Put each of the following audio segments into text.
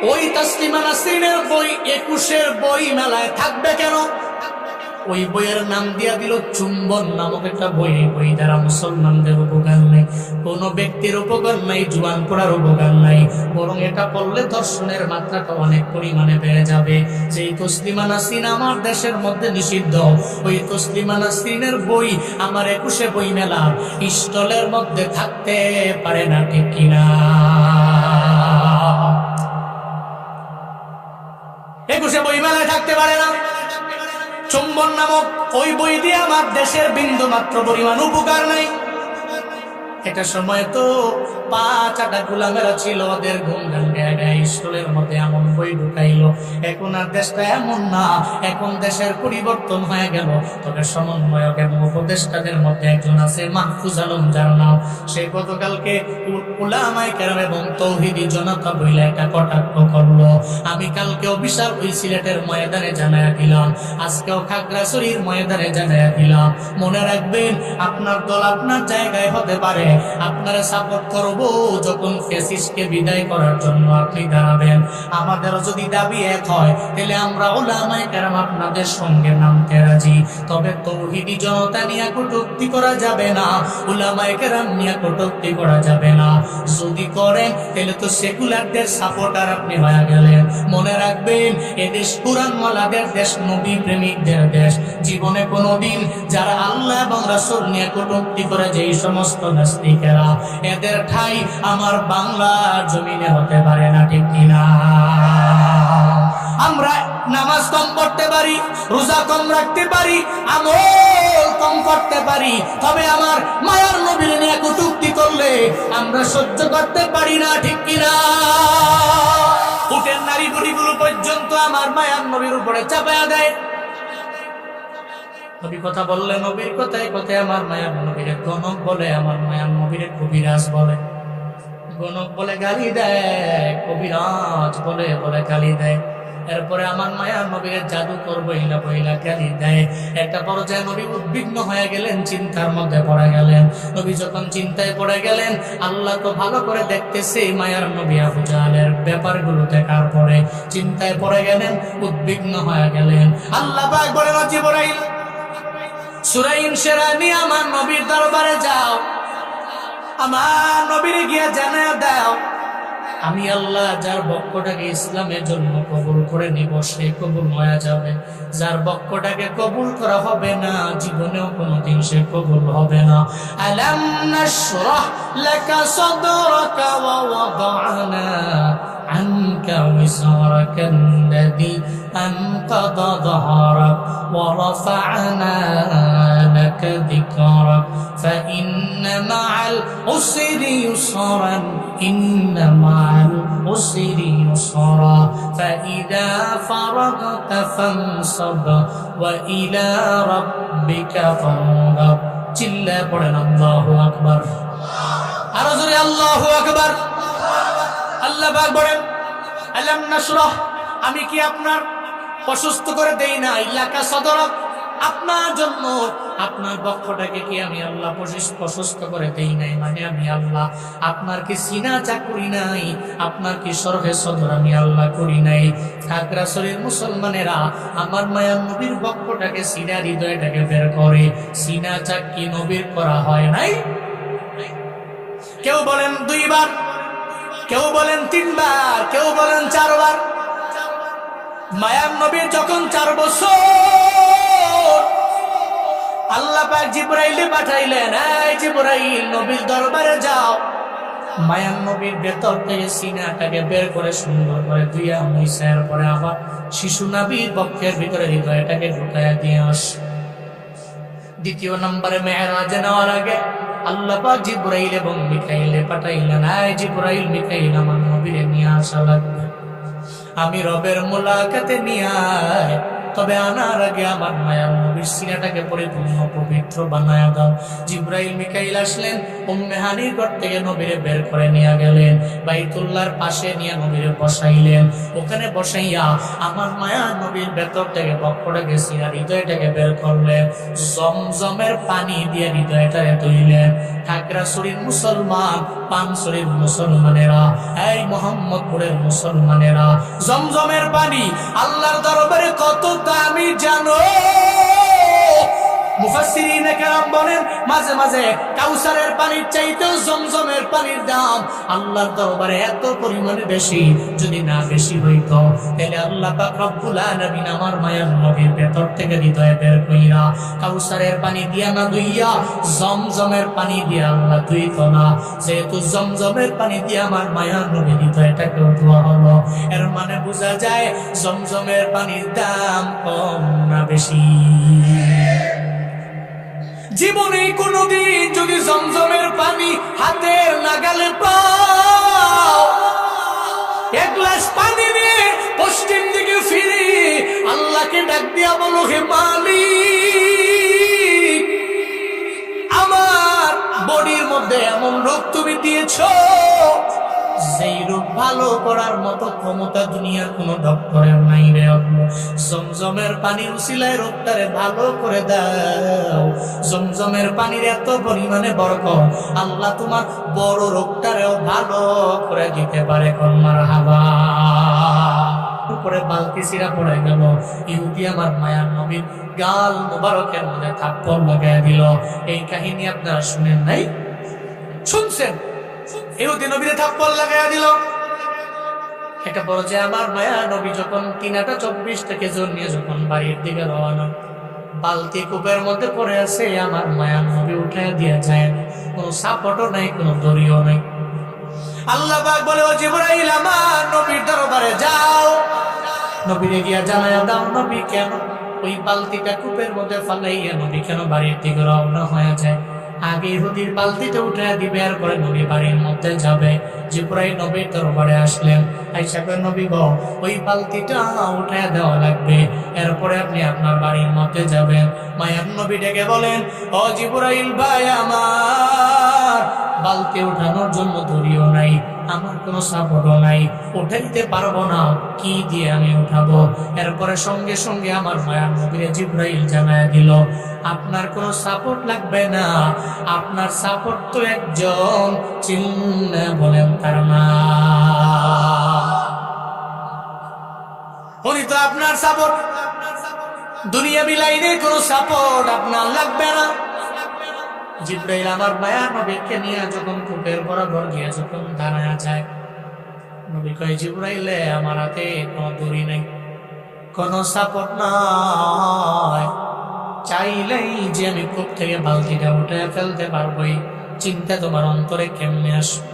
ওই তাসলিমা নাসরিনের বই 21-এর বই মেলায় থাকবে কেন? ওই বইয়ের নাম দিয়া দিল চুম্বন নামক একটা বই। এই বই দ্বারা মুসলমানদের উপকার নাই, কোন ব্যক্তির উপকার নাই, জুয়ান পড়ার উপকার নাই, বরং এটা পড়লে ধর্ষণের মাত্রাটা অনেক পরিমাণে বেড়ে যাবে। যেই তসলিমা নাসরিন আমার দেশের মধ্যে নিষিদ্ধ, ওই তসলিমা নাসরিনের বই আমার 21-এ বই মেলা স্টলের মধ্যে থাকতে পারে না, ঠিক কিনা? 21-এ বই মেলায় থাকতে পারে না। চুম্বন নামক ওই বই দিয়ে আমার দেশের বিন্দু মাত্র পরিমাণ উপকার নাই। একটা সময় তো 5-8 গোলামেরা ছিল, ওদের ঘুম ভাঙে স্কুলের মধ্যে এমন বই ঢুকাইলো। এখন আর দেশটা এমন না, এখন দেশের পরিবর্তন হয়ে গেল। তবে সমন্বয়ক এবং উপদেষ্টাদের মধ্যে একজন আছে মাহফুজ আলম, যার নাম। সে গতকালকে উলামায়ে কেরাম এবং তৌহিদি জনতা বইলে একটা কটাক্ষ করলো। আমি কালকেও বিশাল ওই সিলেটের ময়দানে জানায়া দিলাম, আজকেও খাগড়াছড়ির ময়দানে জানায়া দিলাম। মনে রাখবেন, আপনার দল আপনার জায়গায় হতে পারে, আপনারা সাপোর্ট করবো যখন ফ্যাসিস্টকে বিদায় করার জন্য আপনি দাঁড়াবেন। আমাদেরও যদি দাবি এক হয়, তাহলে আমরা উলামায়ে কেরাম আপনাদের সঙ্গে নামতে রাজি। তবে তৌহিদি জনতা নিয়ে কটূক্তি করা যাবে না, উলামায়ে কেরাম নিয়ে কটূক্তি করা যাবে না। যদি করেন তাহলে তো সেকুলারদের সাপোর্টার আপনি হয়ে গেলেন। মনে রাখবেন, এদেশ কুরআনওয়ালাদের দেশ, নবী প্রেমিকদের দেশ। জীবনে কোনোদিন যারা আল্লাহ এবং রাসূল নিয়ে কটূক্তি করে যেই সমস্ত নাস্তিকেরা, এদের ঠাই আমার বাংলার জমিনে হতে পারে না, ঠিক কিনা? আমরা নামাজ কম পড়তে পারি, রোজা কম রাখতে পারি, আমল কম করতে পারি, তবে আমার মায়ার নবীর নিয়ে কটূক্তি করলে আমরা সহ্য করতে পারি না, ঠিক কিনা? উটের নারী বুড়িগুলো পর্যন্ত আমার মায়ার নবীর উপরে চাপায়া দেয়। নবী কথা বললে নবীর কথায় কথায় আমার মায়ার নবীরে গণক বলে, আমার মায়ার নবীরে কবিরাজ বলে। গণক বলে গালি দেয়, কবিরাজ বলে বলে গালি দেয়। এরপরে আমার মায়ার নবীর জাদুকর বইলা বইলা গালি দেয়। একটা পর্যায়ে নবী উদ্বিগ্ন হয়ে গেলেন, চিন্তার মধ্যে পড়ে গেলেন। নবী যখন চিন্তায় পড়ে গেলেন, আল্লাহ তো ভালো করে দেখতেছে মায়ার নবী আবু জাহলের ব্যাপারগুলো দেখার পরে চিন্তায় পড়ে গেলেন, উদ্বিগ্ন হয়ে গেলেন। আল্লাহ পাক বলেন, জিবরাইল সূরা ইনশিরাহ নিয়ে আমার নবীর দরবারে যাও, আমার নবীরে গিয়ে জানায়া দাও, আমি আল্লাহ যার বক্তটাকে ইসলামের জন্য কবুল করে নিব সে কবুল হয়ে যাবে, যার বক্তটাকে কবুল করা হবে না জীবনেও কোনোদিন সে কবুল হবে না। আলাম নাশরাহ লাকা সাদরাকা ওয়া ওয়াদা'না আনকা ওয়িজরাকাল্লাযী আনকাযা যহরাক ওয়া রাফা'না লাকা যিকরাক ফাইন্না মা'আল উসরি ইউসরান ইন্না মা'আল উসরি ইউসরা ফাইযা ফারাগতা ফানসাব ওয়া ইলা রাব্বিকা ফারগাব। চিল্লা পড়েন আল্লাহু আকবার, আরো জোরে আল্লাহু আকবার। আল্লাহ পাক বলেন, আলাম নাশরাহ, আমি কি আপনার প্রশস্ত করে দেই না, ইলাকা সদরক, আপনার জন্য আপনার বক্ষটাকে কি আমি আল্লাহ প্রশস্ত করে দেই নাই? মানে আমি আল্লাহ আপনার কি সিনা চা করি নাই, আপনার কি সর্বে সদর আমি আল্লাহ করি নাই? খাগড়াছড়ির মুসলমানেরা আমার মায়ার নবীর বক্ষটাকে, সিনা হৃদয়টাকে বের করে, সিনা চা কি নবীর করা হয় নাই? কেউ বলেন 2 বার, কেউ বলেন 3 বার, কেউ বলেন 4 বার। মায়ার নবীর যখন 4 বছর, আল্লাহ পাক জিবরাইল পাঠাইলেন, এই জিবরাইল নবীর দরবারে যাও, মায়ার নবীর ভেতর থেকে সিনাটাকে বের করে সুন্দর করে ধুইয়া মুছার পরে আবার শিশু নবীর বক্ষের ভিতরে হৃদয়টাকে ঢুকাইয়া দিয়ে আস। 2 নম্বরে মেরাজে নেওয়ার আগে আল্লাহ পাক জিবরাইল এবং মিকাইলে পাঠাইলেন, এই জিবরাইল মিকাইল আমার নবীরে নিয়ে আসা লাগবে, আমি রবের মুলাকাতে নিয়ে আয়। তবে আনার আগে আমার মায়ার নবীর সিনাটাকে পরিপূর্ণ পবিত্র বানায়া দাও। জিবরাইল মিকাইল আসলেন, উম্মে হানির ঘর থেকে নবীরে বের করে নিয়ে গেলেন, বাইতুল্লাহর পাশে নিয়ে নবীরে বসাইলেন। ওখানে বসাইয়া আমার মায়ার নবীর ভেতর থেকে বক্ষটাকে, সিনা হৃদয়টাকে বের করলেন, জমজমের পানি দিয়ে হৃদয়টাকে ধুইলেন। খাগড়াছড়ির মুসলমান পানছড়ির মুসলমানেরা, এই মোহাম্মদপুরের মুসলমানেরা, জমজমের পানি আল্লাহর দরবারে কত দামি জানো? মুফাসসিরিনে কেরাম বলেন, মাঝে মাঝে কাউসারের পানির চাইতেও জমজমের পানির দাম আল্লাহর দরবারে এত পরিমাণে বেশি। যদি না বেশি হইতো তাহলে আল্লাহ পাক রব্বুল আলামিন আমার মায়ার নবীর ভেতর থেকে হৃদয়ে বের কইরা কাউসারের পানি দিয়া না দুইয়া জমজমের পানি দিয়া আল্লাহ দুইতো না। যেহেতু জমজমের পানি দিয়া আমার মায়ার নবীর হৃদয়টাকে ধোয়া হলো, এর মানে বোঝা যায় জমজমের পানির দাম কম না বেশি? জীবনে কোনদিন যদি জমজমের পানি হাতের নাগালে পাও, এক গ্লাস পানি নিয়ে পশ্চিম দিকে ফিরে আল্লাহকে ডাক দিয়া বলো, হে মালিক, আমার বডির মধ্যে এমন রোগ তুমি দিয়েছো যেই রোগ ভালো করার মতো ক্ষমতা দুনিয়ার কোন ডক্টরের নাই রে আল্লাহ। জমজমের পানির উসিলায় রোগটারে ভালো করে দাও। জমজমের পানির এত পরিমাণে বরকত, আল্লাহ তোমার বড় রোগটারেও ভালো করে দিতে পারে। কোন মারহাবা। উপরে বালতি সিরা পড়ে গেল, ইহুদি আমার মায়ার নবীর গাল মুবারকের মধ্যে থাপ্পড় লাগায় দিল। এই কাহিনী আপনারা শুনেন নাই? শুনছেন? ইহুদি নবীরে থাপ্পড় লাগাইয়া দিল। একটা বড় যে আমার মায়া নবী যখন 3:24 থেকে জোর নিয়ে যখন বাড়ির দিকে রওনা, বালতি কূপের মধ্যে পড়ে আছে, আমার মায়া নবী উঠাইয়া দিয়ে যায়, কোনো সাপোর্টও নাই, কোনো দড়িও নাই। আল্লাহ পাক বলে, ও জিবরাইল আমার নবীর দরবারে যাও, নবীরে গিয়া জানাইয়া দাও নবী কেন ওই বালতিটা কূপের মধ্যে ফালাইয়া নবী কেন বাড়ির দিকে রওনা হয়ে যায়। আগে ইহুদির বালতিটা উঠাইয়া দিবে, আর পরে নবী বাড়ির মধ্যে যাবে। জিবরাইল নবীর দরবারে আসলেন, আয়েশা কয়, নবী গো, ওই বালতিটা উঠাইয়া দেওয়া লাগবে, এরপরে আপনি আপনার বাড়ির মধ্যে যাবেন। মায়ার নবী ডেকে বলেন, ও জিবরাইল ভাই আমার, বালতি উঠানোর জন্য দড়িও নাই, আমার কোনো সাপোর্টও নাই, উঠাইতে পারবো না, কি দিয়ে আমি উঠাবো? এরপরে সঙ্গে সঙ্গে আমার মায়ার নবীরে জিবরাইল জানায়া দিল, আপনার কোনো সাপোর্ট লাগবে না, আপনার সাপোর্ট তো একজন, চিল্লা বলেন তার নাম। উনি তো আপনার সাপোর্ট, দুনিয়া বিলাইনে কোনো সাপোর্ট আপনার লাগবে না। জিবরাইল আমার মায়ার নবীকে নিয়ে যখন কূপের বরাবর গিয়ে যখন দাঁড়ায়া যায়, নবী কয়, জিবরাইলে আমার হাতে কোনো দড়ি নেই, কোনো সাপোর্ট নাই, চাইলেই যে আমি কূপ থেকে বালতিটা উঠে ফেলতে পারবোই, চিন্তা তোমার অন্তরে কেমনে আসবে?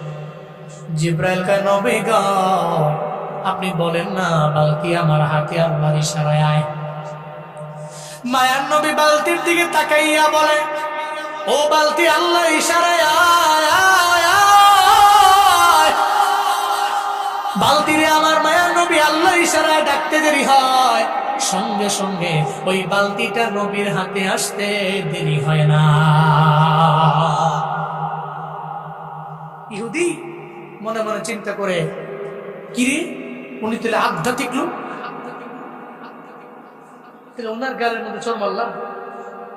জিবরাইল কয়, নবী গো, আপনি বলেন না, বালতি আমার হাতে আল্লাহর ইশারায় আয়। মায়ার নবী বালতির দিকে তাকাইয়া বলে, ও বালতি, আল্লাহর ইশারায় আয় আয় আয়। বালতিরে আমার মায়ার নবী আল্লাহর ইশারায় ডাকতে দেরি হয়, সঙ্গে সঙ্গে ওই বালতিটা নবীর হাতে আসতে দেরি হয় না। ইহুদি মনে মনে চিন্তা করে, কিরে, উনি তাহলে আধ্যাত্মিক লোক, তাহলে ওনার গালের মধ্যে চল মারলাম,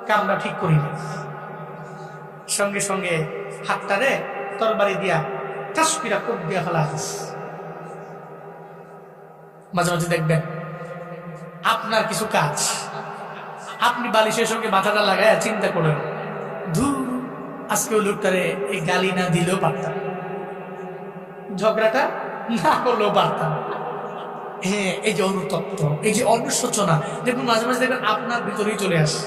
কামরা ঠিক করি না। সঙ্গে সঙ্গে হাতটারে তরবারি দিয়া টাসপিরা কোপ দিয়া ফেলা। মাঝে মাঝে দেখবেন আপনার কিছু কাজ, আপনি বালিশের সঙ্গে মাথাটা লাগায় চিন্তা করেন, ধুর, আজকে ওই লোকটারে এই গালি না দিলেও পারতাম, ঝগড়াটা না করলেও পারতাম। হ্যাঁ, এই যে অনুতপ্ত, এই যে অনুশোচনা, দেখুন মাঝে মাঝে দেখবেন আপনার ভিতরেই চলে আসে।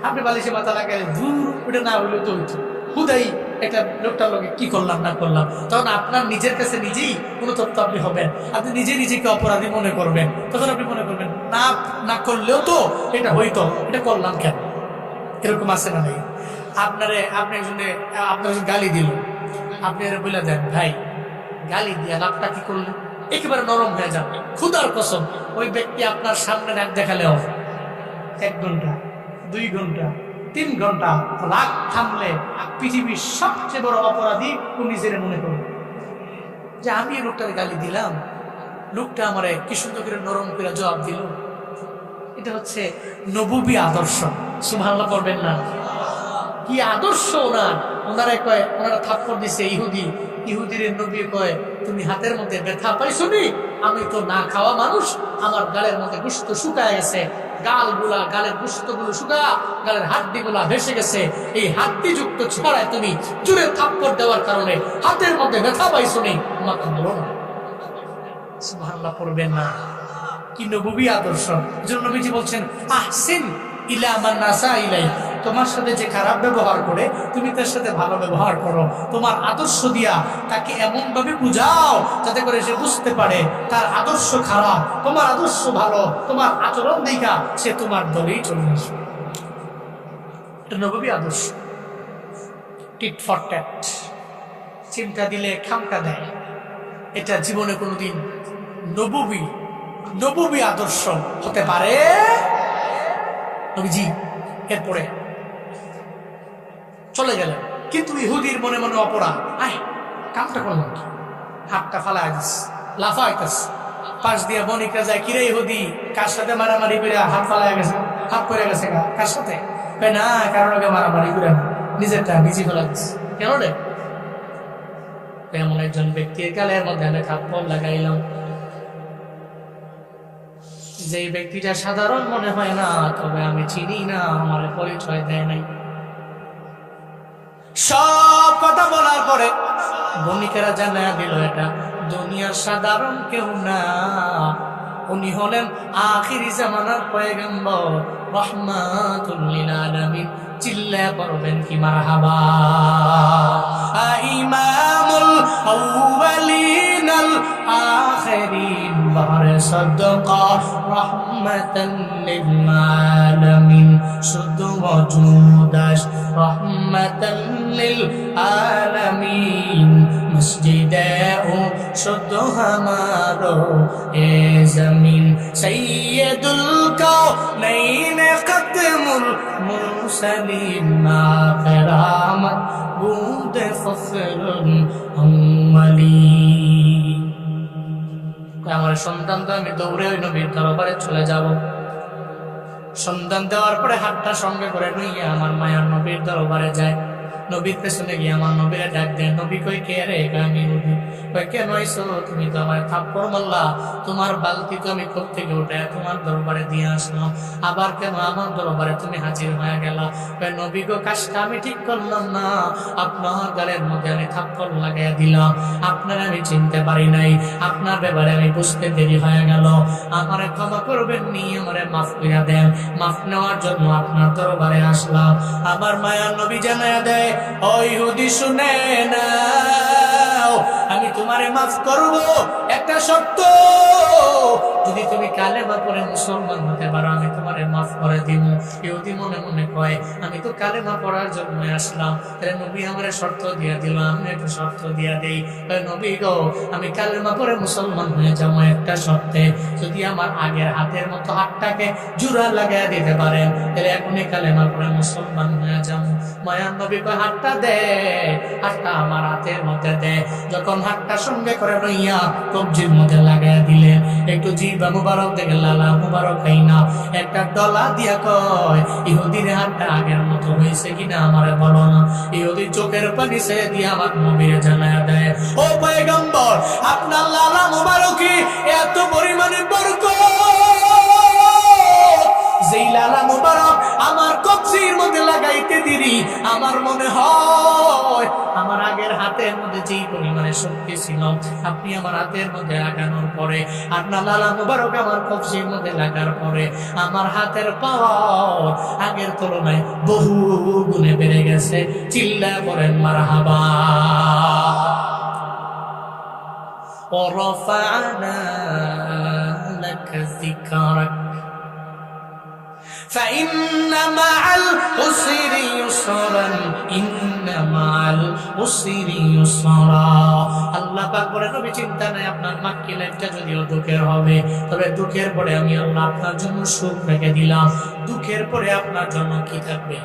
আপনি বালিশে মাথা লাগালে, ধুর, ওটা না হইলেও তো হইতো, হুদাই একটা লোকটার লোকে কি করলাম না করলাম, তখন আপনার নিজের কাছে নিজেই অনুতপ্ত আপনি হবেন, আপনি নিজে নিজেকে অপরাধী মনে করবেন। তখন আপনি মনে করবেন, না না করলেও তো এটা হইতো, এটা করলাম কেন? এরকম আছে না নেই? আপনি একজনে আপনার গালি দিল, আপনি এর বলে দেন, ভাই গালি দিয়া লাভটা কি করলেন? একেবারে নরম হয়ে যান। খুদার কসম, ওই ব্যক্তি আপনার সামনে রাগ দেখালেও 1 ঘন্টা, 2 ঘন্টা, 3 ঘন্টা রাগ থামলে পৃথিবীর সবচেয়ে বড় অপরাধী ও নিজের মনে করবে যে আমি এই লোকটাকে গালি দিলাম, লোকটা আমার কি সুন্দর করে নরম করে জবাব দিল। এটা হচ্ছে নবুবী আদর্শ। সুবহানাল্লাহ পড়বেন না? কি আদর্শ ওনার! ওনারা থাপ্পড় দিছে ইহুদি, ইহুদির নবী কয়, তুমি হাতের মধ্যে ব্যথা পাইছো নি? আমি তো না খাওয়া মানুষ, আমার গালের মধ্যে গোশত শুকায় গেছে, গালের গোশতগুলো শুকা, গালের হাড্ডিগুলা ভেসে গেছে। এই হাড্ডি যুক্ত ছড়ায় তুমি জোরে থাপ্পড় দেওয়ার কারণে হাতের মধ্যে ব্যথা পাইছো নি, আমাকে বলো না। সুবহানাল্লাহ পড়বেন না? কি নবী আদর্শ! এজন্য নবীজি বলছেন, আহসিন ইলা মান নাসা ইলাই, তোমার সাথে যে খারাপ ব্যবহার করে তুমি তার সাথে ভালো ব্যবহার করো। তোমার আদর্শ দিয়া তাকে এমন ভাবে বুঝাও যাতে করে সে বুঝতে পারে তার আদর্শ খারাপ, তোমার আদর্শ ভালো। তোমার আচরণ দেখা সে তোমার দলেই চলে আসবে। এটা নবী আদর্শ। টিট ফর ট্যাট, চিন্তা দিলে খামকা দেয়, এটা জীবনে কোনোদিন নবী আদর্শ হতে পারে নবীজি। এরপরে চলে গেলেন, কিন্তু ইহুদির মনে মনে অপরাধ, আয় কামটা করলাম কি, হাতটা ফালা দিস, লাফাইতাস। পাশ দিয়ে বণিকরা যায়, কিরে ইহুদি, কার সাথে মারামারি করে হাত ফালাই গেছে, হাত করে গেছে, কার সাথে? না, কারণ মারামারি করে না, নিজেরটা নিজে ফেলা দিস। কেন রে? এমন একজন ব্যক্তির গালের মধ্যে আমি থাপ্পড় লাগাইলাম, যে ব্যক্তিটা সাধারণ মনে হয় না, তবে আমি চিনি না, আমার পরিচয় দেয় নাই। সব কথা বলার পরে বণিকেরা জানা দিল, এটা দুনিয়ার সাধারণ কেউ না, উনি হলেন আখিরি জামানার পয়গম্বর রাহমাতুল লিল আলামিন। চিল্লায়া পড়বেন কি মারহাবা। ইমামুল আউয়ালিন আল আখিরিন বারে সাদকা রাহমাতাল লিল আলামিন, শুধু ওজুদাস রাহমাতাল লিল আলামিন, মসজিদে ও শুধু হামারো এ জমিন, সৈয়দুল কাউনাইন খতমুল মুরসালিন, আখিরামত বুদ ফখরুল আউয়ালিন। আমার সন্তান তো, আমি দৌড়ে ওই নবীর দরবারে চলে যাব। সন্তান দেওয়ার পরে হাতটা সঙ্গে করে নিয়ে আমার মায়ার নবীর দরবারে যায়। নবীর পেছনে গিয়ে আমার নবীরে ডাক দেন, নবী কই, কে রে? আমি নবী। কই, কেন আইছো? তুমি তো আমার থাপ্পড় মারলা, তোমার বালতি তো আমি কোথা থেকে উঠে তোমার দরবারে দিয়ে আসলাম, আবার কেন আমার দরবারে তুমি হাজির হয়ে গেলা? কই, নবী গো, কাজটা আমি ঠিক করলাম না, আপনার গালের মধ্যে আমি থাপ্পড় লাগাইয়া দিলাম, আপনার আমি চিনতে পারি নাই, আপনার ব্যাপারে আমি বুঝতে দেরি হয়ে গেল, আমারে ক্ষমা করবেন নি, আমারে মাফ কইরা দেন। মাফ নেওয়ার জন্য আপনার দরবারে আসলাম। আমার মায়ার নবী জানায়া দেয়, ও ইহুদি শুনে নাও, আমি তোমারে মাফ করব, একটা শর্ত, যদি তুমি কালেমা পড়ে মুসলমান হতে পারো আমি তোমারে মাফ করে দিব। ইহুদি মনে মনে কয়, আমি তো কালেমা পড়ার জন্য আসলাম, তাহলে নবী আমারে শর্ত দিয়া দিল, আমি একটা শর্ত দিয়া দেই। নবী গো, আমি কালেমা পড়ে মুসলমান হয়ে যাবো একটা শর্তে, যদি আমার আগের হাতের মতো হাতটাকে জোড়া লাগাই দিতে পারেন, তাহলে এখনই কালেমা পড়ে মুসলমান হয়ে যাবো। মায়ার নবী কয়, হাতটা দে, হাতটা আমার হাতের মধ্যে দে। যখন হাতটা সঙ্গে করে লইয়া কবজির মধ্যে লাগাই দিলেন, একটু জিবা মুবারক দেখে লালা মুবারক খাই না, একটা ডলা দিয়া কয়, ইহুদির হাতটা আগের মতো হয়েছে কিনা আমারে বলো না। ইহুদি চোখের পানি ছেড়ে দিয়ে আমার নবীরে জানায়া দেয়, ও পয়গম্বর, আপনার লালা মুবারকি এত পরিমাণে বরকত, যেই লালা মুবারক আমার কবজির মধ্যে লাগাইতে দিরি, আমার মনে হয় আমার আগের হাতের মধ্যে যেই পরিমাণে শক্তি ছিল, আপনি আমার হাতের মধ্যে লাগানোর পরে, আপনার লালা মুবারক আমার কবজির মধ্যে লাগার পরে আমার হাতের পাওয়ার আগের তুলনায় বহু গুণে বেড়ে গেছে। চিল্লা করেন মারহাবা। ওয়ারাফা'না লাকা যিকরাক فإن مع العسر يسرا إن مع العسر يسرا। আল্লাহ পাক বলেন, নবী চিন্তা নাই, আপনার মাক্কি লাইফটা যদিও দুঃখের হবে, তবে দুঃখের পরে আমি আল্লাহ আপনার জন্য সুখ রেখে দিলাম। দুঃখের পরে আপনার জন্য কি থাকবে?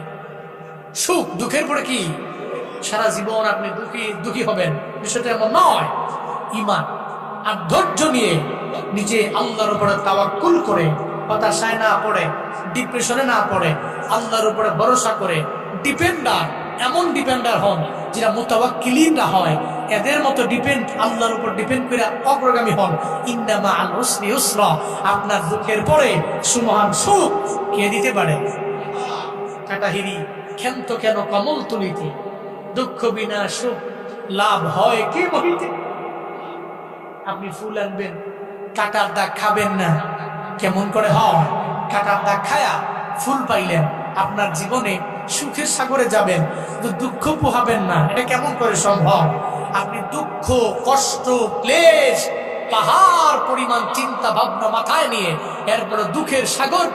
সুখ। দুঃখের পরে কি? সারা জীবন আপনি দুঃখী হবেন, বিষয়টা এমন নয়। ঈমান আর ধৈর্য নিয়ে নিজে আল্লাহর উপরে তাওয়াক্কুল করে, হতাশায় না পড়ে, ডিপ্রেশনে না পড়ে, আল্লাহর উপরে ভরসা করে ডিপেন্ডার, এমন ডিপেন্ডার হন যেটা মুতাওয়াক্কিলিনরা হয়, এদের মতো ডিপেন্ড আল্লাহর উপর ডিপেন্ড করে অগ্রগামী হন। ইন্না মাআল উসরি ইউসরা, আপনার দুঃখের পরে সুমহান সুখ কে দিতে পারে? কাটাহিরি ক্ষান্ত কেন কমল তুলিতে, দুঃখ বিনা সুখ লাভ হয় কে বহিতে। আপনি ফুল আনবেন, কাটার দাগ খাবেন না, কেমন করে হয়? কাটার দাগ খায়া ফুল পাইলেন, আপনার জীবনে সুখের সাগরে যাবেন, কিন্তু দুঃখ পোহাবেন না, এটা কেমন করে সম্ভব? আপনি দুঃখ, কষ্ট, ক্লেশ, পাহাড় পরিমাণ চিন্তা ভাবনা মাথায় নিয়ে এরপরে দুঃখের সাগর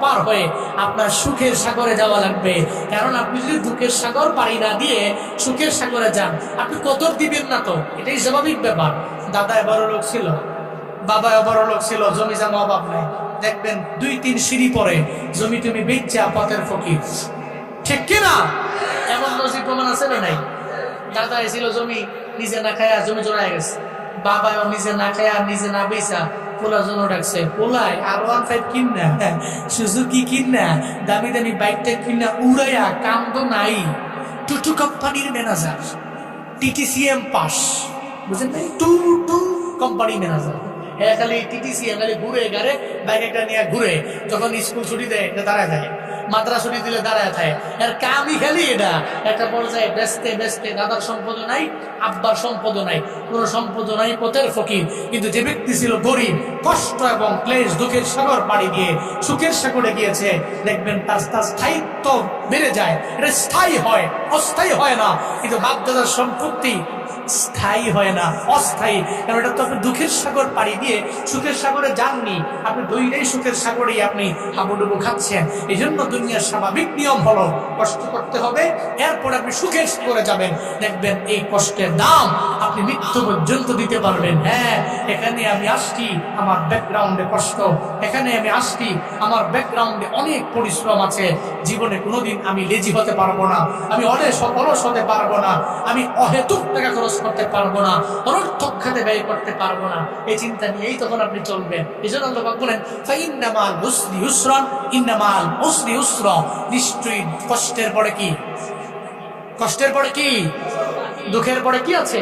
পার হয়ে আপনার সুখের সাগরে যাওয়া লাগবে। কারণ আপনি যদি দুঃখের সাগর পাড়ি না দিয়ে সুখের সাগরে যান, আপনি কদর দিবেন না, তো এটাই স্বাভাবিক ব্যাপার। দাদায় বড় লোক ছিল, বাবায় বড় লোক ছিল, জমি জমা অভাব নাই, দেখবেন 2-3 সিঁড়ি পরে জমি তুমি বেচা পথের ফকির, ঠিক কিনা? এমন নজির প্রমাণ আছে না নাই? দাদা ছিল জমি নিজে না খায়া জমি জোড়ায় গেছে, বাবাও নিজে না খায়া নিজে না বেচা পোলার জন্য ডাকছে, পোলায় R15 কিনা, সুজুকি কিনা, দামি দামি বাইকটা কিনা উড়াইয়া কাম তো নাই। টুটু কোম্পানির ম্যানেজার, TTCM পাস, বুঝলেন না? টুটু কোম্পানি ম্যানেজার, খালি TTCM খালি ঘুরে গাড়ে বাইক একটা নিয়ে ঘুরে, যখন স্কুল ছুটি দেয় দাঁড়ায় থাকে, মাদ্রাসা ছুটি দিলে দাঁড়ায় থাকে, এর কামই খালি এটা। একটা পর্যায়ে বেচতে বেচতে দাদার সম্পদ নাই, আব্বার সম্পদ নাই, কোনো সম্পদ নাই, পথের ফকির। কিন্তু যে ব্যক্তি ছিল গরিব, কষ্ট এবং ক্লেশ দুঃখের সাগর পাড়ি দিয়ে সুখের সাগরে গিয়েছে, দেখবেন তার স্থায়িত্ব বেড়ে যায়। এটা স্থায়ী হয়, অস্থায়ী হয় না। কিন্তু বাপ দাদার সম্পত্তি স্থায়ী হয় না, অস্থায়ী। কারণ এটা তো আপনি দুঃখের সাগর পাড়ি দিয়ে সুখের সাগরে যাননি, আপনি দুইটাই সুখের সাগরেই আপনি হাবুডুবু খাচ্ছেন। এই জন্য দুনিয়ার স্বাভাবিক নিয়ম হলো কষ্ট করতে হবে, এরপর আপনি সুখের সাগরে যাবেন। দেখবেন এই কষ্টের দাম আপনি মৃত্যু পর্যন্ত দিতে পারবেন। হ্যাঁ, এখানে আমি আসছি, আমার ব্যাকগ্রাউন্ডে কষ্ট, এখানে আমি আসছি, আমার ব্যাকগ্রাউন্ডে অনেক পরিশ্রম আছে। জীবনে কোনোদিন আমি লেজি হতে পারবো না, আমি অলস হতে পারবো না, আমি অহেতুক টাকা খরচ করতে পারবো না, অনর্থক খাতে ব্যয় করতে পারবো না। এই চিন্তা নিয়েই তখন আপনি চলবেন। এই জন্য আল্লাহ পাক বলেন, ফাইন্না মাল উসরি ইউসরান, ইন্না মাল উসরি ইউসরা, নিশ্চয়ই কষ্টের পরে কি? কষ্টের পরে কি? দুঃখের পরে কি আছে?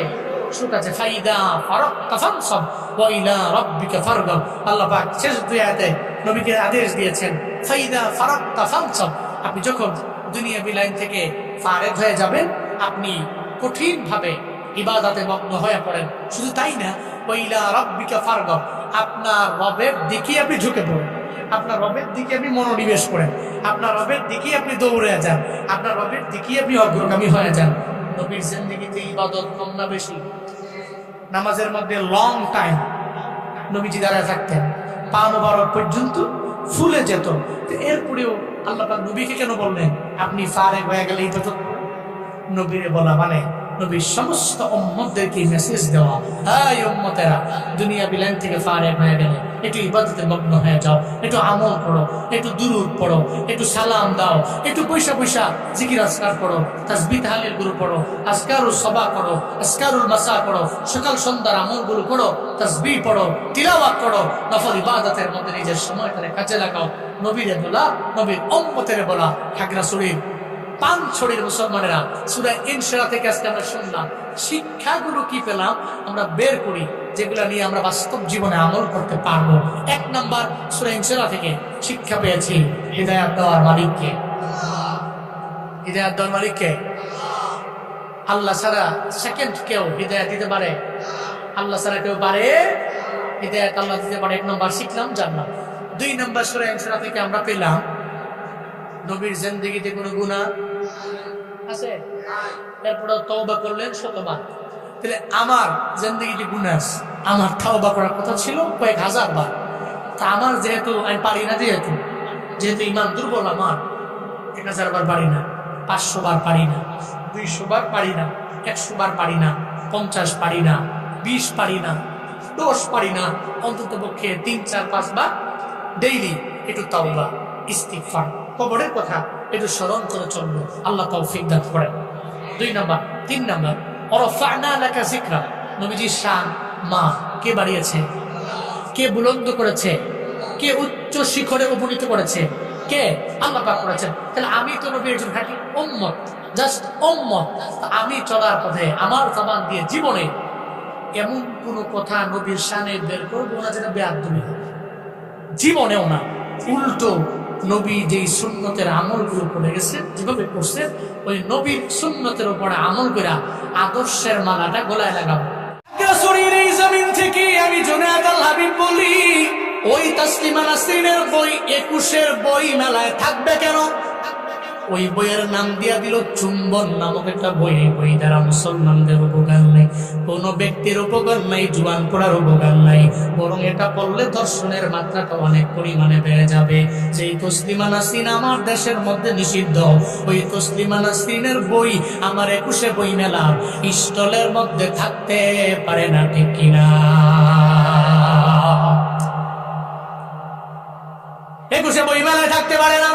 সুখ আছে। ফাইদা ফারাক্তা ফানসাব ওয়া ইলা রাব্বিকা ফারগাব। আল্লাহ পাক শেষ দুই আয়াতে নবীকে আদেশ দিয়েছেন, ফাইদা ফারাক্তা ফানসাব, আপনি যখন দুনিয়া বিলাইন থেকে ফারেগ হয়ে যাবেন, আপনি কঠিন ভাবে ইবাদতে মগ্ন হয়ে পড়েন। শুধু তাই না, ওয়া ইলা রাব্বিকা ফারগাব, আপনার রবের দিকে আপনি ঝুঁকে পড়েন, আপনার রবের দিকে আপনি মনোনিবেশ করেন, আপনার রবের দিকে আপনি দৌড়ে যান, আপনার রবের দিকে আপনি অগ্রগামী হয়ে যান। নবীর জিন্দেগিতে ইবাদত কম না বেশি? নামাজের মধ্যে লং টাইম নবীজি দাঁড়ায় থাকতেন, পা মোবারক পর্যন্ত ফুলে যেত। এরপরেও আল্লাহ পাক নবীকে কেন বললেন আপনি ফারেগ হয়ে গেলে ইবাদত? নবীরে বলা মানে নবীর সমস্ত উম্মতদেরকে মেসেজ দেওয়া, এই উম্মতেরা দুনিয়া বিলাইন থেকে ফারেগ হয়ে গেলে একটু ইবাদতে মগ্ন হয়ে যাও, একটু আমল করো, একটু দুরূদ পড়ো, একটু সালাম দাও, একটু পয়সা পয়সা জিকির আজকার করো, তাসবিহ তাহলিল গুলো পড়ো, আজকারুল সাবা করো, আজকারুল মাসা করো, সকাল সন্ধ্যার আমলগুলো করো, তাসবিহ পড়ো, তিলাওয়াত করো, নফল ইবাদতের মধ্যে নিজের সময়টাকে কাজে লাগাও। নবীরে বলা, নবীর উম্মতের বলা, খাগড়াছড়ির পানছড়ির মুসলমানেরা সূরা ইনশিরাহ থেকে আজকে আমরা শুনলাম, শিক্ষাগুলো কি পেলাম আমরা বের করি, যেগুলো নিয়ে আমরা বাস্তব জীবনে আমল করতে পারবো। 1 নাম্বার, সূরা ইনশিরাহ থেকে শিক্ষা পেয়েছি হিদায়াত দেওয়ার মালিককে। হিদায়াত দেওয়ার মালিককে আল্লাহ ছাড়া সেকেন্ড কেউ হিদায়াত দিতে পারে? আল্লাহ ছাড়া কেউ পারে? হিদায়াত আল্লাহ দিতে পারে। 1 নাম্বার শিখলাম, জানলাম। 2 নাম্বার, সূরা ইনশিরাহ থেকে আমরা পেলাম নবীর জিন্দেগিতে কোনো গুনাহ আছে? এরপরে তওবা করলেন শতবার। তাহলে আমার জিন্দেগিতে গুনাহ আছে, আমার তওবা করার কথা ছিল কয়েক হাজার বার। তা আমার যেহেতু আমি পারি না, যেহেতু ইমান দুর্বল, আমার 1000 বার পারি না, 500 বার পারি না, 200 বার পারি না, 100 বার পারি না, 50 পারি না, 20 পারি না, 10 পারি না, অন্তত পক্ষে 3, 4, 5 বার ডেইলি একটু তওবা ইস্তিগফার, কবরের কথা একটু স্মরণ করে চলবো। আল্লাহ তৌফিক দান করেন। 2 নাম্বার। 3 নাম্বার, ওয়ারাফা'না লাকা যিকরা, নবীজির শান মা কে বাড়িয়েছে? কে বুলন্দ করেছে? কে উচ্চ শিখরে উপনীত করেছে? কে? আল্লাহ পাক করেছেন। তাহলে আমি তো নবীর একজন খাঁটি উম্মত, জাস্ট উম্মত। আমি চলার পথে আমার জবান দিয়ে জীবনে এমন কোন কথা নবীর শানে বের করবো না যেটা বেয়াদবি হবে, জীবনেও না। উল্টো নবী যেই সুন্নতের আমলগুলো করে গেছে, যেভাবে করছে, ওই নবীর সুন্নতের উপরে আমল করে আদর্শের মালাটা গলায় লাগাবো। এই জমিন থেকে আমি জুনায়েদ আল হাবিব বলি, ওই তাসলিমা নাসরিনের বই 21-এর বই মেলায় থাকবে কেন? ওই বইয়ের নাম দিয়া দিল চুম্বন নামক একটা বই। এই বই দ্বারা মুসলমানদের উপকার নাই, কোন ব্যক্তির উপকার নাই, জুয়ান পড়ার উপকার নাই, বরং এটা পড়লে দর্শনের মাত্রাটা অনেক পরিমাণে বেড়ে যাবে। যেই তসলিমা নাসরিন আমার দেশের মধ্যে নিষিদ্ধ, ওই তসলিমা নাসরিনের বই আমার 21-এ বই মেলা স্টলের মধ্যে থাকতে পারে না, ঠিক কিনা? 21-এ বই মেলায় থাকতে পারে না।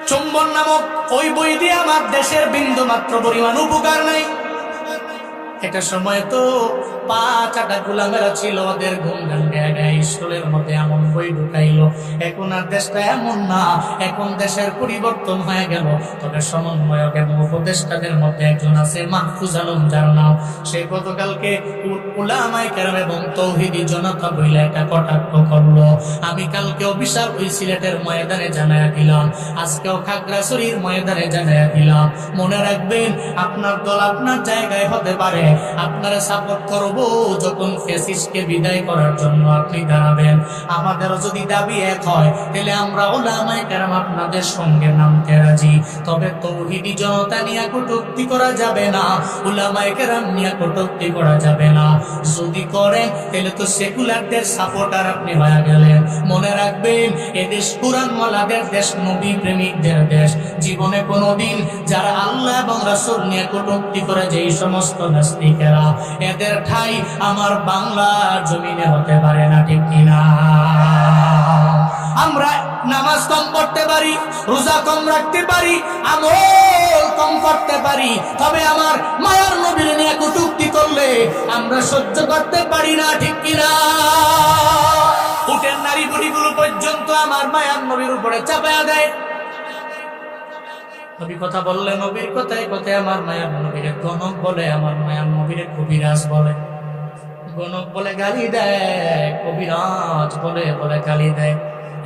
চুম্বন নামক ওই বই দিয়ে আমার দেশের বিন্দু মাত্র পরিমাণ উপকার নাই। একটা সময় তো 5-8 গোলামেরা ছিল, ওদের গুণগান গায়ে স্কুলের মধ্যে এমন বই ঢুকাইলো। এখন আর দেশটা এমন না, এখন দেশের পরিবর্তন হয়ে গেল। তবে সমন্বয়ক এবং উপদেষ্টাদের মধ্যে একজন আছে মাহফুজ আলম, যার নাম। সে গতকালকে উলামায়ে কেরাম এবং তৌহিদি জনতা বইলে একটা কটাক্ষ করলো। আমি কালকেও বিশাল ওই সিলেটের ময়দানে জানায়া দিলাম, আজকেও খাগড়াছড়ির ময়দানে জানায়া দিলাম। মনে রাখবেন, আপনার দল আপনার জায়গায় হতে পারে, আপনারা সাপোর্ট করব যখন ফ্যাসিস্টকে বিদায় করার জন্য আপনি দাঁড়াবেন। আমাদেরও যদি দাবি এক হয়, তাহলে আমরা উলামায়ে কেরাম আপনাদের সঙ্গে নামতে রাজি। তবে তৌহিদি জনতা নিয়ে কটূক্তি করা যাবে না, উলামায়ে কেরাম নিয়ে কটূক্তি করা যাবে না। যদি করেন তাহলে তো সেকুলারদের সাপোর্টার আপনি হয়ে গেলেন। মনে রাখবেন, এদেশ কুরআনওয়ালাদের দেশ, নবী প্রেমিকদের দেশ। জীবনে কোনোদিন যারা আল্লাহ এবং রাসূল নিয়ে কটূক্তি করে যে এই সমস্ত নাস্তিকেরা, এদের ঠাই আমার বাংলার জমিনে হতে পারে না, ঠিক কিনা? আমরা নামাজ কম পড়তে পারি, রোজা কম রাখতে পারি, আমল কম করতে পারি, তবে আমার মায়ার নবীর নিয়ে কটূক্তি করলে আমরা সহ্য করতে পারি না, ঠিক কিনা? উটের নারী বুড়িগুলো পর্যন্ত আমার মায়ার নবীর উপরে চাপায়া দেয়। নবী কথা বললে নবীর কথায় কথায় আমার মায়ার নবীরে গণক বলে, আমার মায়ার নবীরে কবিরাজ বলে। গণক বলে গালি দেয়, কবিরাজ বলে বলে গালি দেয়।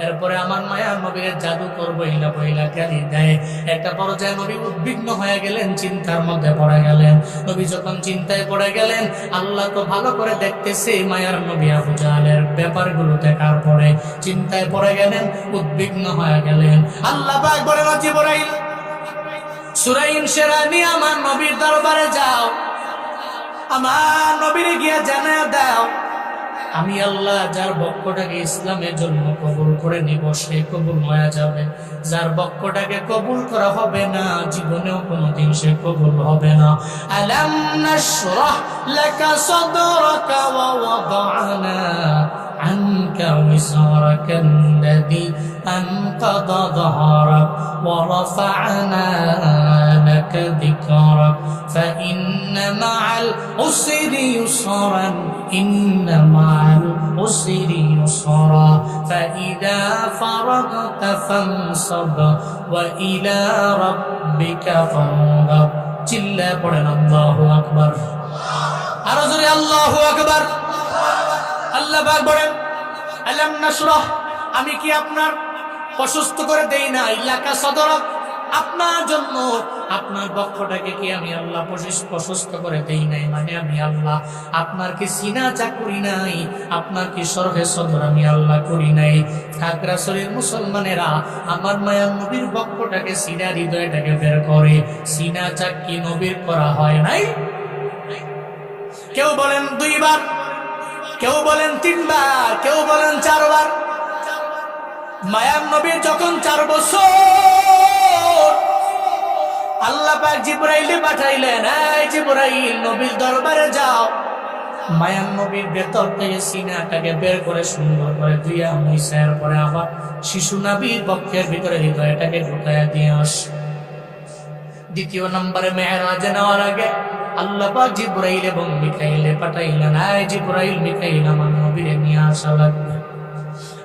এরপরে আমার মায়ার নবীরে জাদুকর বইলা বইলা গালি দেয়। একটা পর্যায়ে নবী উদ্বিগ্ন হয়ে গেলেন, চিন্তার মধ্যে পড়ে গেলেন। নবী যখন চিন্তায় পড়ে গেলেন, আল্লাহ তো ভালো করে দেখতেছে। মায়ার নবী আবু জাহলের ব্যাপারগুলো দেখার পরে চিন্তায় পড়ে গেলেন, উদ্বিগ্ন হয়ে গেলেন। আল্লাহ পাক বলেন, জিবরাইল, সূরা ইনশিরাহ নিয়ে আমার নবীর দরবারে যাও, আমার নবীরে গিয়ে জানায়া দাও, আমি আল্লাহ যার বক্কটাকে ইসলামের জন্য কবুল করে নিব, সে কবুল হয়ে যাবে। যার বক্কটাকে কবুল করা হবে না, জীবনেও কোনোদিন সে কবুল হবে না। আলাম নাশরাহ লাকা সাদরাকা ওয়া ওয়াদা'না আনকা ওয়িজরাকাল্লাযী আনকাযা যহরাক ওয়া রাফা'না লাকা যিকরাক ফাইন্না মা'আল উসরি ইউসরান ইন্না মা'আল উসরি ইউসরা ফাইযা ফারাগতা ফানসাব ওয়া ইলা রাব্বিকা ফারগাব। চিল্লা পড়েন আল্লাহু আকবার। আরো জোরে আল্লাহু আকবার। আল্লাহ পাক বলেন, আলাম নাশরাহ, আমি কি আপনার প্রশস্ত করে দেই না, ইলাকা সদরক, আপনার জন্য আপনার বক্ষটাকে কি আমি আল্লাহ প্রশস্ত করে দেই নাই? মানে আমি আল্লাহ আপনার কি সিনা চা করি নাই, আপনার কি সরহে সদর আমি আল্লাহ করি নাই? খাগড়াছড়ির মুসলমানেরা আমার মায়ার নবীর বক্ষটাকে, সিনা হৃদয়টাকে বের করে। সিনা চা কি নবীর করা হয় নাই? কেউ বলেন 2 বার, কেউ বলেন 3 বার, কেউ বলেন 4 বার। মায়ার নবীর যখন 4 বছর, আল্লাহ পাক জিবরাইলে পাঠাইলেন, এই জিবরাইল, নবীর দরবারে যাও, মায়ার নবীর ভেতর থেকে সিনাটাকে বের করে সুন্দর করে ধুইয়া মুইসার পরে আবার শিশু নবীর বক্ষের ভিতরে হৃদয়টাকে ঢুকাইয়া দিয়ে আস। দ্বিতীয় নম্বরে মেরাজে নেওয়ার আগে আল্লাহ পাক জিবরাইল এবং মিকাইলে পাঠাইলেন, এই জিবরাইল, মিকাইল, আমার নবীরে নিয়ে আসা লাগবে।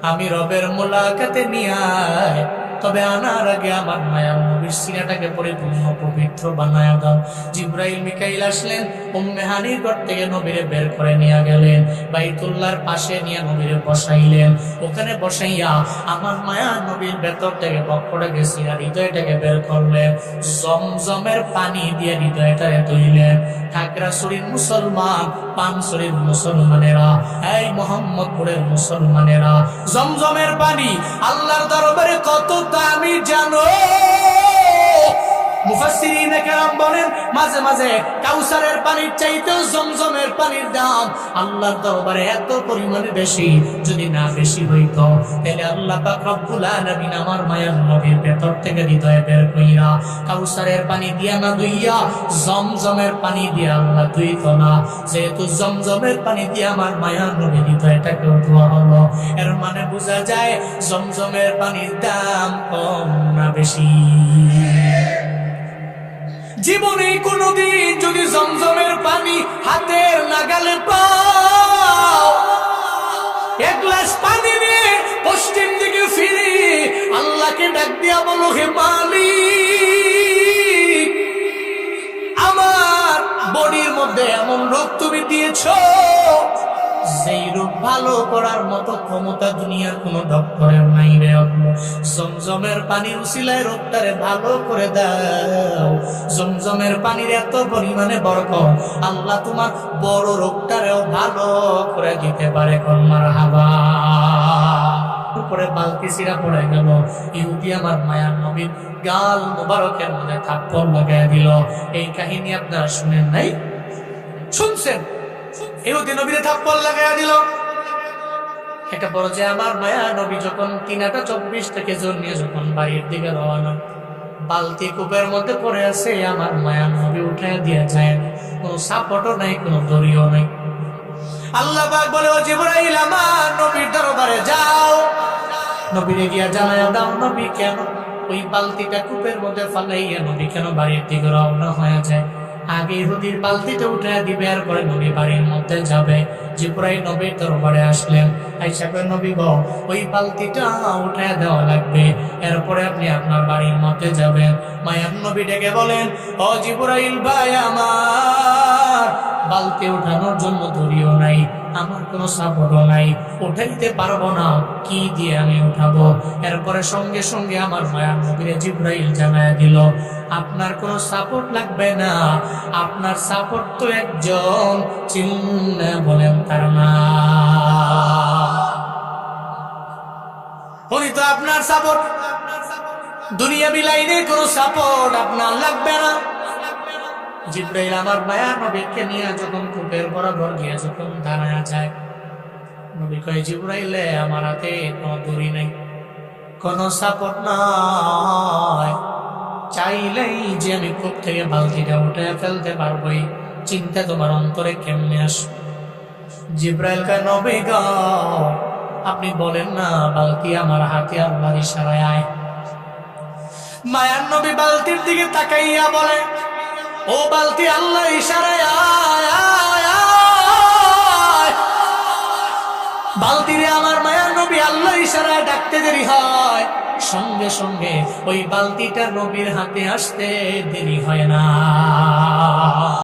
আমি রবের মুলাকাতে নিয়ে আয়, তবে আনার আগে আমার মায়ার নবীর সিনাটাকে পরিপূর্ণ পবিত্র বানায়া দাও। জিবরাইল মিকাইল আসলেন, উম্মে হানির ঘর থেকে নবীরে বের করে নিয়ে গেলেন, বাইতুল্লাহর পাশে নিয়ে নবীরে বসাইলেন। ওখানে বসাইয়া আমার মায়ার নবীর ভেতর থেকে বক্ষটাকে সিনা হৃদয়টাকে বের করলেন, জমজমের পানি দিয়ে হৃদয়টাকে ধুইলেন। খাগড়াছড়ির মুসলমান, পানছড়ির মুসলমানেরা, এই মোহাম্মদপুরের মুসলমানেরা, জমজমের পানি আল্লাহর দরবারে কত দামি জানো? মুফাসসিরিন কেরাম বলেন, মাঝে মাঝে কাউসারের পানির চাইতেও জমজমের পানির দাম আল্লাহর দরবারে এত পরিমাণে বেশি। যদি না বেশি হইতো তাহলে আল্লাহ পাক রব্বুল আলামিন আমার মায়ার নবীর ভেতর থেকে হৃদয় বের কইরা কাউসারের পানি দিয়া না ধুইয়া জমজমের পানি দিয়া আল্লাহ ধুইতো না। যেহেতু জমজমের পানি দিয়ে আমার মায়ার নবীর হৃদয়টাকে ধোয়া হলো, এর মানে বোঝা যায় জমজমের পানির দাম কম না বেশি। জীবনে কোনদিন যদি জমজমের পানি হাতের নাগালে পাও, এক গ্লাস পানি নিয়ে পশ্চিম দিকে ফিরে আল্লাহকে ডাক দিয়া বলো, হে মালিক, আমার বডির মধ্যে এমন রোগ তুমি দিয়েছো, যেই রোগ ভালো করার মতো ক্ষমতা দুনিয়ার কোন ডক্টরের নাই রে আল্লাহ। জমজমের পানির উসিলায় রোগটারে ভালো করে দাও। জমজমের পানির এত পরিমাণে বরকত, আল্লাহ তোমার বড় রোগটারেও ভালো করে দিতে পারে। কোন মারহাবা। উপরে বালতি সিরা পড়ে গেল, ইহুদি আমার মায়ার নবীর গাল মুবারকের মধ্যে থাপ্পড় লাগাই দিল। এই কাহিনী আপনারা শুনেন নাই? শুনছেন? ইহুদি নবীরে থাপ্পড় লাগাইয়া দিল। একটা বড় যে আমার মায়া নবী যখন 3:24 থেকে জোর নিয়ে যখন বাড়ির দিকে রওনা, বালতি কূপের মধ্যে পড়ে আছে, আমার মায়া নবী উঠাইয়া দিয়ে যায়, কোনো সাপোর্টও নাই, কোনো দড়িও নাই। আল্লাহ পাক বলে, ও জিবরাইল আমার নবীর দরবারে যাও, নবীরে গিয়া জানাইয়া দাও নবী কেন ওই বালতিটা কূপের মধ্যে ফালাইয়া নবী কেন বাড়ির দিকে রওনা হয়ে যায়। আগে ইহুদির বালতিটা উঠে দিবে, আর পরে নবী বাড়ির মধ্যে যাবে। জিবরাইল নবীর দরবারে আসলেন, আয়েশা কয়, নবী গো, ওই বালতিটা উঠে দেওয়া লাগবে, এরপরে আপনি আপনার বাড়ির মধ্যে যাবেন। মায়ার নবী ডেকে বলেন, ও জিবরাইল ভাই আমার, বালতি উঠানোর জন্য দড়িও নাই, আমার কোনো সাপোর্টও নাই, উঠাইতে পারবো না, কি দিয়ে আমি উঠাবো? এরপরে সঙ্গে সঙ্গে আমার মায়ার নবীরে জিবরাইল জানায় দিল, আপনার কোনো সাপোর্ট লাগবে না, আপনার সাপোর্ট তো একজন, চিল্লা বলেন তার নাম। উনি তো আপনার সাপোর্ট, দুনিয়াবি লাইনে কোনো সাপোর্ট আপনার লাগবে না। জিবরাইল আমার মায়ার নবীকে নিয়ে যখন কূপের বরাবর গিয়ে যখন দাঁড়ায় যায়, নবী কয়, জিবরাইলে আমার হাতে কোনো দড়ি নেই, কোনো সাপোর্ট নাই, চাইলেই যে আমি কূপ থেকে বালতিটা উঠে ফেলতে পারবোই, চিন্তা তোমার অন্তরে কেমনে আসবে? জিবরাইল কয়, নবী গো, আপনি বলেন না, বালতি আমার হাতে আল্লাহর ইশারায় আয়। মায়ার নবী বালতির দিকে তাকাইয়া বলে, ও বালতি, আল্লাহ ইশারায় আয় আয় আয়। বালতিরে আমার মায়ার নবী আল্লাহ ইশারায় ডাকতে দেরি হয়, সঙ্গে সঙ্গে ওই বালতিটা নবীর হাতে আসতে দেরি হয় না।